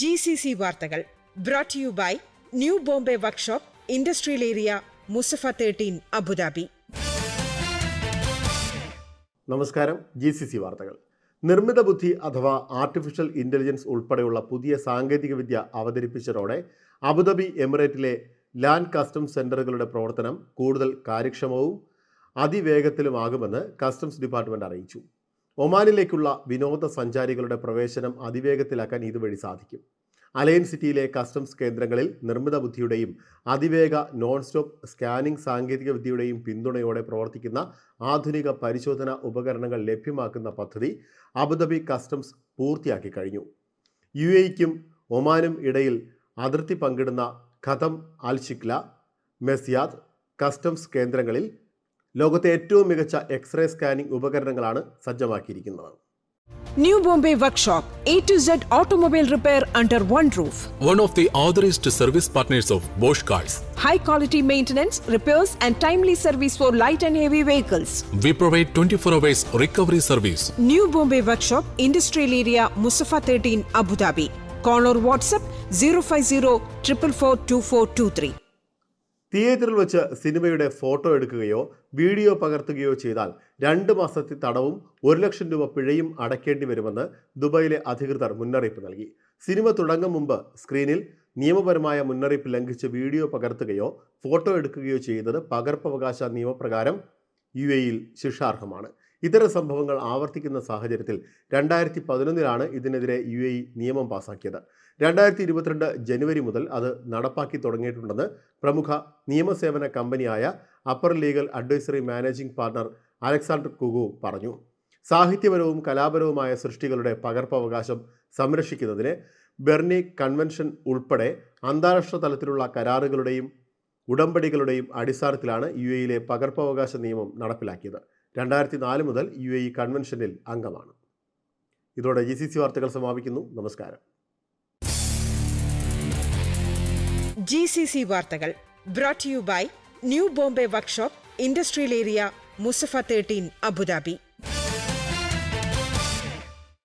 GCC വാർത്തകൾ brought to you by new Bombay workshop, industrial area, Musaffah 13, Abu Dhabi. നമസ്കാരം. GCC വാർത്തകൾ. നിർമ്മിത ബുദ്ധി അഥവാ ആർട്ടിഫിഷ്യൽ ഇൻ്റലിജൻസ് ഉൾപ്പെടെയുള്ള പുതിയ സാങ്കേതികവിദ്യ അവതരിപ്പിച്ചതോടെ അബുദാബി എമിറേറ്റിലെ ലാൻഡ് കസ്റ്റംസ് സെൻ്ററുകളുടെ പ്രവർത്തനം കൂടുതൽ കാര്യക്ഷമവും അതിവേഗത്തിലുമാകുമെന്ന് കസ്റ്റംസ് ഡിപ്പാർട്ട്മെൻറ്റ് അറിയിച്ചു. ഒമാനിലേക്കുള്ള വിനോദസഞ്ചാരികളുടെ പ്രവേശനം അതിവേഗത്തിലാക്കാൻ ഇതുവഴി സാധിക്കും. അലയൻ സിറ്റിയിലെ കസ്റ്റംസ് കേന്ദ്രങ്ങളിൽ നിർമ്മിത ബുദ്ധിയുടെയും അതിവേഗ നോൺ സ്റ്റോപ്പ് സ്കാനിംഗ് സാങ്കേതികവിദ്യയുടെയും പിന്തുണയോടെ പ്രവർത്തിക്കുന്ന ആധുനിക പരിശോധന ഉപകരണങ്ങൾ ലഭ്യമാക്കുന്ന പദ്ധതി അബുദാബി കസ്റ്റംസ് പൂർത്തിയാക്കി കഴിഞ്ഞു. UAEക്കും ഒമാനും ഇടയിൽ അതിർത്തി പങ്കിടുന്ന ഖതം അൽ ഷിക്ല, മെസ്യാദ് കസ്റ്റംസ് കേന്ദ്രങ്ങളിൽ ലോകത്തെ ഏറ്റവും മികച്ച എക്സ്റേ സ്കാനിംഗ് ഉപകരണങ്ങളാണ് സജ്ജമാക്കിയിരിക്കുന്നത്. New Bombay Workshop, A to Z automobile repair under one roof. One of the authorized service partners of Bosch Cars. High quality maintenance, repairs and timely service for light and heavy vehicles. We provide 24 hours recovery service. New Bombay Workshop, Industrial Area, Musafa 13, Abu Dhabi. Call or WhatsApp 050 444 2423. തിയേറ്ററിൽ വെച്ച് സിനിമയുടെ photo എടുക്കുകയോ video പകർത്തുകയോ ചെയ്താൽ 2 മാസത്തെ തടവും 1 ലക്ഷം രൂപ പിഴയും അടയ്ക്കേണ്ടി വരുമെന്ന് ദുബായിലെ അധികൃതർ മുന്നറിയിപ്പ് നൽകി. സിനിമ തുടങ്ങും മുമ്പ് സ്ക്രീനിൽ നിയമപരമായ മുന്നറിയിപ്പ് ലംഘിച്ച് വീഡിയോ പകർത്തുകയോ ഫോട്ടോ എടുക്കുകയോ ചെയ്തത് പകർപ്പവകാശ നിയമപ്രകാരം UAEയിൽ ശിക്ഷാർഹമാണ്. ഇത്തരം സംഭവങ്ങൾ ആവർത്തിക്കുന്ന സാഹചര്യത്തിൽ 2011 ഇതിനെതിരെ UAE നിയമം പാസാക്കിയത്. 2022 ജനുവരി മുതൽ അത് നടപ്പാക്കി തുടങ്ങിയിട്ടുണ്ടെന്ന് പ്രമുഖ നിയമസേവന കമ്പനിയായ upper legal advisory managing partner Alexander കുഗു പറഞ്ഞു. സാഹിത്യപരവും കലാപരവുമായ സൃഷ്ടികളുടെ പകർപ്പവകാശം സംരക്ഷിക്കുന്നതിന് ബെർണി കൺവെൻഷൻ ഉൾപ്പെടെ അന്താരാഷ്ട്ര തലത്തിലുള്ള കരാറുകളുടെയും ഉടമ്പടികളുടെയും അടിസ്ഥാനത്തിലാണ് UAEയിലെ പകർപ്പവകാശ നിയമം നടപ്പിലാക്കിയത്. 2004 മുതൽ UAE കൺവെൻഷനിൽ അംഗമാണ്. ഇതോടെ GCC വാർത്തകൾ സമാപിക്കുന്നു. നമസ്കാരം. GCC വാർത്തകൾ brought to you by new Bombay workshop, industrial area, Musaffah 13, Abu Dhabi.